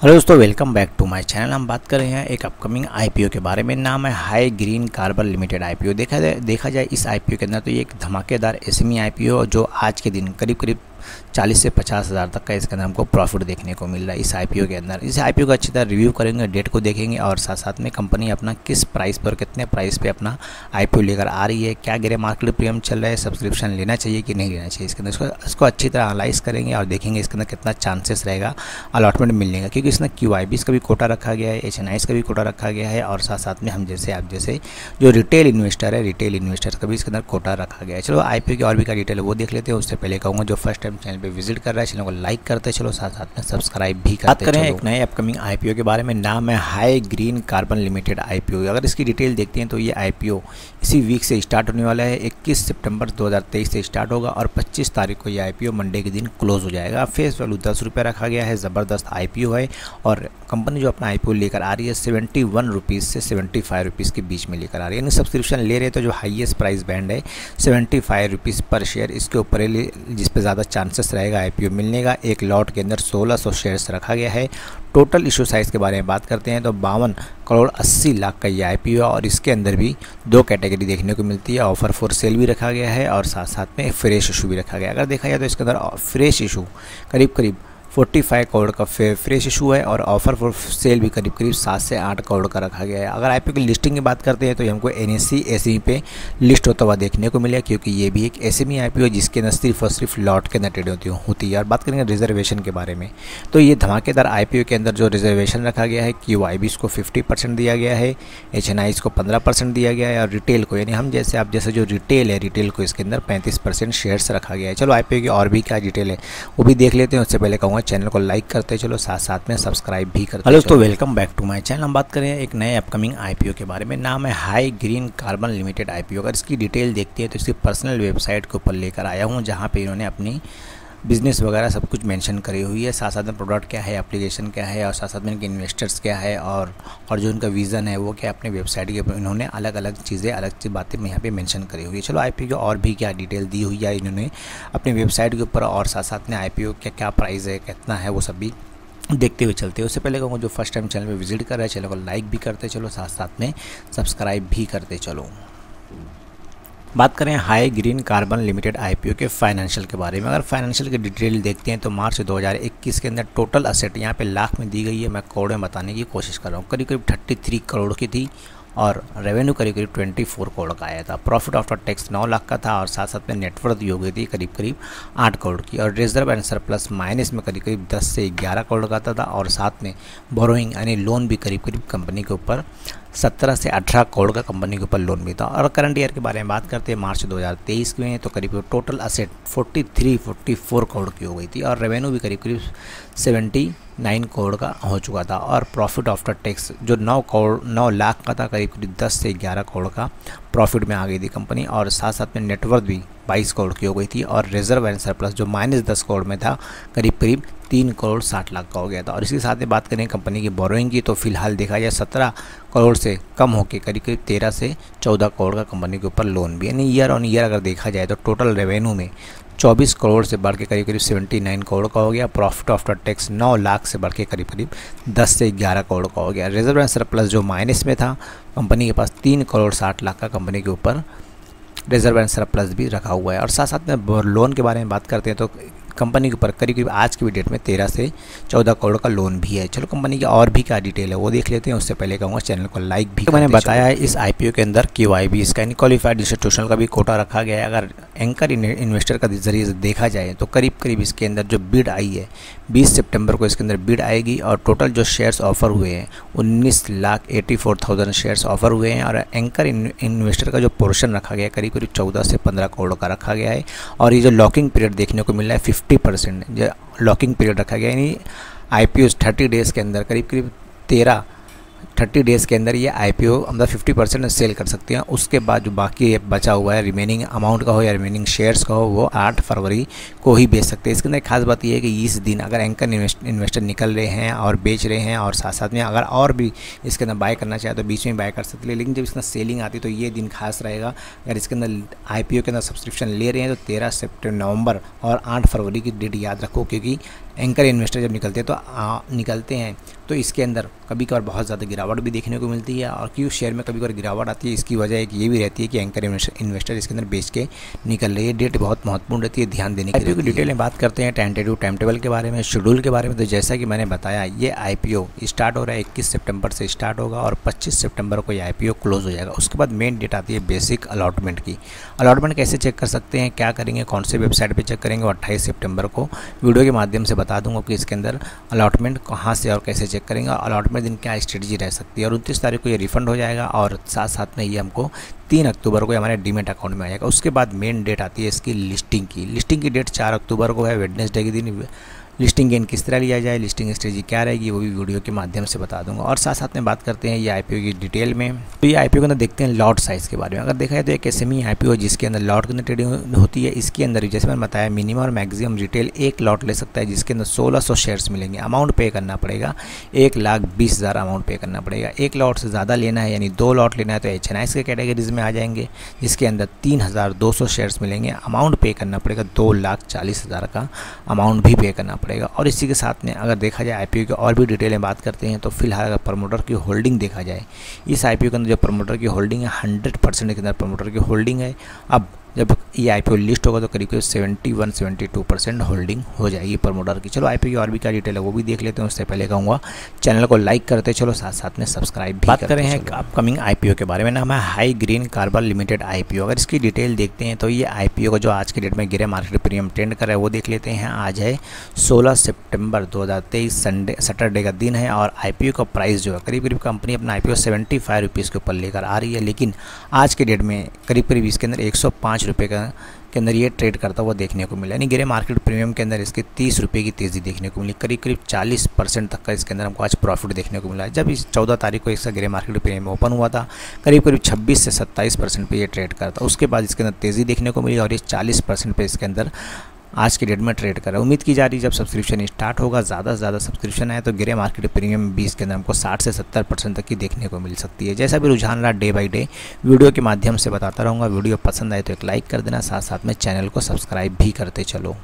Hello दोस्तों, welcome back to my channel. हम बात कर रहे हैं एक अपकमिंग आईपीओ के बारे में। नाम है high green carbon limited IPO. देखा जाए इस आईपीओ के अंदर तो ये एक धमाकेदार एसएमई आईपीओ जो आज के दिन करीब 40 से 50 हज़ार तक का इसके अंदर हमको प्रॉफिट देखने को मिल रहा है। इस आईपीओ के अंदर इस आईपीओ का अच्छी तरह रिव्यू करेंगे, डेट को देखेंगे और साथ साथ में कंपनी अपना किस प्राइस पर, कितने प्राइस पे अपना आईपीओ लेकर आ रही है, क्या ग्रे मार्केट प्रीमियम चल रहा है, सब्सक्रिप्शन लेना चाहिए कि नहीं लेना चाहिए इसके अंदर, इसको अच्छी तरह एनालाइज करेंगे और देखेंगे इसके अंदर कितना चांसेस रहेगा अलॉटमेंट मिलने का। क्योंकि इसमें QIBs का भी कोटा रखा गया है, HNIs का भी कोटा रखा गया है और साथ साथ में हम जैसे आप जैसे जो रिटेल इन्वेस्टर है, रिटेल इन्वेस्टर का भी इसके अंदर कोटा रखा गया है। चलो आईपीओ की और भी क्या डिटेल है वो देख लेते हैं। उससे पहले कहूँगा जो फर्स्ट टाइम चैनल पर विजिट कर रहा है चैनल को लाइक करते चलो, साथ साथ में सब्सक्राइब भी करते। बात करें एक नए अपकमिंग आईपीओ के बारे में। नाम है high green carbon limited IPO. अगर इसकी डिटेल देखते हैं तो ये आईपीओ इसी वीक से स्टार्ट होने वाला है। 21 सितंबर 2023 से स्टार्ट होगा और 25 तारीख को ये आईपीओ मंडे के दिन क्लोज हो जाएगा। फेस वैल्यू 10 रुपये रखा गया है। ज़बरदस्त आईपीओ है और कंपनी जो अपना आईपीओ लेकर आ रही है 71 रुपीज़ से 75 रुपीज़ के बीच में लेकर आ रही है। यानी सब्सक्रिप्शन ले रहे हैं तो जो हाईएस्ट प्राइस बैंड है 75 रुपीज़ पर शेयर, इसके ऊपर जिस पे ज़्यादा चांसेस रहेगा आईपीओ मिलने का। एक लॉट के अंदर 1600 शेयर्स रखा गया है। टोटल इशू साइज़ के बारे में बात करते हैं तो 52 करोड़ 80 लाख का ये आईपीओ है और इसके अंदर भी दो कैटेगरी देखने को मिलती है। ऑफर फॉर सेल भी रखा गया है और साथ साथ में फ्रेश इशू भी रखा गया है। अगर देखा जाए तो इसके अंदर फ्रेश इशू करीब 45 करोड़ का फ्रेश इशू है और ऑफर फॉर सेल भी करीब 7 से 8 करोड़ का रखा गया है। अगर आईपीओ की लिस्टिंग की बात करते हैं तो ये हमको NSE SME पे लिस्ट होता हुआ देखने को मिलेगा, क्योंकि ये भी एक SME आईपीओ है जिसके अंदर सिर्फ और सिर्फ लॉट के अंदर ट्रेड होती है। और बात करेंगे रिजर्वेशन के बारे में तो ये धमाकेदार आईपीओ के अंदर जो रिजर्वेशन रखा गया है QIBs को 50% दिया गया है, HNIs को 15% दिया गया है और रिटेल को, यानी हम जैसे आप जैसे जो रिटेल है, रिटेल को इसके अंदर 35% शेयर्स रखा गया है। चलो आईपीओ की और भी क्या डिटेल है वो भी देख लेते हैं। उससे पहले कहूँगा चैनल को लाइक करते चलो, साथ साथ में सब्सक्राइब भी करते। हेलो दोस्तों, welcome back to my channel. हम बात करें एक नए अपकमिंग आईपीओ के बारे में। नाम है high green carbon limited IPO. अगर इसकी डिटेल देखती है तो इसकी पर्सनल वेबसाइट के ऊपर लेकर आया हूँ, जहाँ पे इन्होंने अपनी बिजनेस वगैरह सब कुछ मेंशन करी हुई है। साथ साथ में प्रोडक्ट क्या है, एप्लीकेशन क्या है और साथ साथ में इनके इन्वेस्टर्स क्या है और जो उनका विज़न है वो क्या, अपने वेबसाइट के ऊपर इन्होंने अलग अलग चीज़ें, अलग सी बातें यहाँ पे मेंशन करी हुई है। चलो आईपीओ की और भी क्या डिटेल दी हुई है इन्होंने अपनी वेबसाइट के ऊपर और साथ साथ में आईपीओ क्या क्या प्राइस है, कितना है, वो सब भी देखते हुए चलते हैं। उससे पहले कहूँगा जो फर्स्ट टाइम चैनल पे विजिट कर रहा है चैनल को लाइक भी करते चलो, साथ साथ में सब्सक्राइब भी करते चलो। बात करें high green carbon limited IPO के फाइनेंशियल के बारे में। अगर फाइनेंशियल की डिटेल देखते हैं तो मार्च 2021 के अंदर टोटल असेट यहाँ पे लाख में दी गई है, मैं करोड़ में बताने की कोशिश कर रहा हूँ। करीब 33 करोड़ की थी और रेवेन्यू करीब 24 करोड़ का आया था। प्रॉफिट आफ्टर टैक्स 9 लाख का था और साथ साथ में नेटवर्थ दी हो गई थी करीब 8 करोड़ की और रिजर्व एंड सरप्लस माइनस में करीब 10 से 11 करोड़ का था और साथ में बोरोइंग यानी लोन भी करीब कंपनी के ऊपर 17 से 18 करोड़ का कंपनी के ऊपर लोन भी था। और करंट ईयर के बारे में बात करते हैं मार्च 2023 में तो करीब टोटल असेट 44 करोड़ की हो गई थी और रेवेन्यू भी करीब 79 करोड़ का हो चुका था और प्रॉफिट आफ्टर टैक्स जो 9 लाख का था करीब 10 से 11 करोड़ का प्रॉफिट में आ गई थी कंपनी और साथ साथ में नेटवर्थ भी 22 करोड़ की हो गई थी और रिजर्व एंड सरप्लस जो -10 करोड़ में था करीब 3 करोड़ 60 लाख का हो गया था। और इसके साथ ही बात करें कंपनी की बोरोइंग की तो फिलहाल देखा जाए 17 करोड़ से कम होकर करीब 13 से 14 करोड़ का कंपनी के ऊपर लोन भी, यानी ईयर ऑन ईयर अगर देखा जाए तो टोटल रेवेन्यू में 24 करोड़ से बढ़ के करीब 79 करोड़ का हो गया। प्रॉफिट आफ्टर टैक्स 9 लाख से बढ़ के करीब 10 से 11 करोड़ का हो गया। रिजर्व एंड सरप्लस जो माइनस में था कंपनी के पास 3 करोड़ 60 लाख का कंपनी के ऊपर रिजर्व एंड सरप्लस भी रखा हुआ है। और साथ साथ में लोन के बारे में बात करते हैं तो कंपनी के ऊपर करीब आज की भी डेट में 13 से 14 करोड़ का लोन भी है। चलो कंपनी की और भी क्या डिटेल है वो देख लेते हैं। उससे पहले कहूँगा चैनल को लाइक भी। मैंने बताया है इस आईपीओ के अंदर QIBs का यानी क्वालिफाइड इंस्टीट्यूशनल का भी कोटा रखा गया है। अगर एंकर इन्वेस्टर का जरिए से देखा जाए तो करीब इसके अंदर जो बिड आई है 20 सितंबर को इसके अंदर बिड आएगी और टोटल जो शेयर्स ऑफर हुए हैं 19,84,000 शेयर्स ऑफर हुए हैं और एंकर इन्वेस्टर का जो पोर्शन रखा गया है करीब 14 से 15 करोड़ का रखा गया है। और ये जो लॉकिंग पीरियड देखने को मिल रहा है 50% जो लॉकिंग पीरियड रखा गया है, यानी आईपीओ 30 डेज़ के अंदर करीब 30 डेज़ के अंदर ये आईपीओ मतलब 50% सेल कर सकते हैं। उसके बाद जो बाकी बचा हुआ है रिमेनिंग अमाउंट का हो या रिमेनिंग शेयर्स का हो वो 8 फरवरी को ही बेच सकते हैं। इसके अंदर खास बात ये है कि इस दिन अगर एंकर इन्वेस्टर निकल रहे हैं और बेच रहे हैं और साथ साथ में अगर और भी इसके अंदर बाय करना चाहे तो बीच में बाय कर सकते हैं। लेकिन जब इसके अंदर सेलिंग आती है तो ये दिन खास रहेगा। अगर इसके अंदर आईपीओ के अंदर सब्सक्रिप्शन ले रहे हैं तो 13 नवंबर और 8 फरवरी की डेट याद रखो, क्योंकि एंकर इन्वेस्टर जब निकलते हैं तो इसके अंदर कभी कभार बहुत ज़्यादा गिरावट भी देखने को मिलती है। और क्यों शेयर में कभी कभार गिरावट आती है, इसकी वजह एक ये भी रहती है कि एंकर इन्वेस्टर इसके अंदर बेच के निकल रही है। डेट बहुत महत्वपूर्ण रहती है, ध्यान देने की। आईपीओ की डिटेल में बात करते हैं, टेंटेटिव टाइम टेबल के बारे में, शेड्यूल के बारे में। तो जैसा कि मैंने बताया, ये आईपीओ स्टार्ट हो रहा है 21 सितंबर से स्टार्ट होगा और 25 सितंबर को ये आईपीओ क्लोज हो जाएगा। उसके बाद मेन डेट आती है बेसिक अलॉटमेंट की। अलॉटमेंट कैसे चेक कर सकते हैं, क्या करेंगे, कौन से वेबसाइट पर चेक करेंगे, 28 सितंबर को वीडियो के माध्यम से बता दूंगा कि इसके अंदर अलॉटमेंट कहाँ से और कैसे चेक करेंगे, अलॉटमेंट दिन क्या स्ट्रेटजी रह सकती है। और 29 तारीख को ये रिफंड हो जाएगा और साथ साथ में ये हमको 3 अक्टूबर को हमारे डीमेट अकाउंट में आ जाएगा। उसके बाद मेन डेट आती है इसकी लिस्टिंग की। लिस्टिंग की डेट 4 अक्टूबर को है, वेडनेसडे के दिन। लिस्टिंग गेन किस तरह लिया जाए, लिस्टिंग स्ट्रेटजी क्या रहेगी, वो भी वीडियो के माध्यम से बता दूंगा। और साथ साथ में बात करते हैं ये आईपीओ की डिटेल में। तो ये आईपीओ के अंदर देखते हैं लॉट साइज़ के बारे में। अगर देखा जाए तो एक एसएमई आईपीओ जिसके अंदर लॉट के अंदर ट्रेडिंग होती है। इसके अंदर जैसे मैंने बताया, मिनिमम और मैक्सिमम रिटेल एक लॉट ले सकता है, जिसके अंदर 1600 शेयर्स मिलेंगे। अमाउंट पे करना पड़ेगा 1,20,000 अमाउंट पे करना पड़ेगा। एक लॉट से ज़्यादा लेना है यानी 2 लॉट लेना है तो HNIs के कैटेगरीज में आ जाएंगे, जिसके अंदर 3,200 शेयर्स मिलेंगे। अमाउंट पे करना पड़ेगा 2,40,000 का अमाउंट भी पे करना पड़ेगा। और इसी के साथ में अगर देखा जाए आईपीओ की और भी डिटेल में बात करते हैं तो फिलहाल अगर प्रमोटर की होल्डिंग देखा जाए, इस आईपीओ के अंदर जो प्रमोटर की होल्डिंग है 100% के अंदर प्रमोटर की होल्डिंग है। अब जब ये आईपीओ लिस्ट होगा तो करीब 71-72% होल्डिंग हो जाएगी प्रमोटर की। चलो आईपीओ की और भी क्या डिटेल है वो भी देख लेते हैं। उससे पहले कहूँगा चैनल को लाइक करते चलो, साथ साथ में सब्सक्राइब भी। बात करें हैं अपकमिंग आईपीओ के बारे में। नाम है high green carbon limited IPO. अगर इसकी डिटेल देखते हैं तो ये आईपीओ को जो आज की डेट में गिरे मार्केट प्रीमियम ट्रेंड कर रहा है वो देख लेते हैं। आज है 16 सितंबर 2023, सैटरडे का दिन है। और आईपीओ का प्राइस जो है करीब कंपनी अपना आईपीओ 75 रुपीज़ के ऊपर लेकर आ रही है, लेकिन आज के डेट में करीब इसके अंदर 105 रुपये के अंदर ये ट्रेड करता हुआ देखने को मिला। यानी गिरे मार्केट प्रीमियम के अंदर इसके 30 रुपये की तेज़ी देखने को मिली। करीब 40% तक का इसके अंदर हमको आज प्रॉफिट देखने को मिला। जब इस 14 तारीख को इसका गिरे मार्केट प्रीमियम ओपन हुआ था करीब 26 से 27% पे ये ट्रेड करता। उसके बाद इसके अंदर तेज़ी देखने को मिली और ये 40% पे इसके अंदर आज की डेट में ट्रेड कर रहा है। उम्मीद की जा रही है जब सब्सक्रिप्शन स्टार्ट होगा, ज़्यादा से ज़्यादा सब्सक्रिप्शन है तो गिरे मार्केट प्रीमियम 20 के अंदर हमको 60 से 70% तक की देखने को मिल सकती है। जैसा भी रुझान रहा डे बाई डे वीडियो के माध्यम से बताता रहूँगा। वीडियो पसंद आए तो एक लाइक कर देना, साथ साथ में चैनल को सब्सक्राइब भी करते चलो।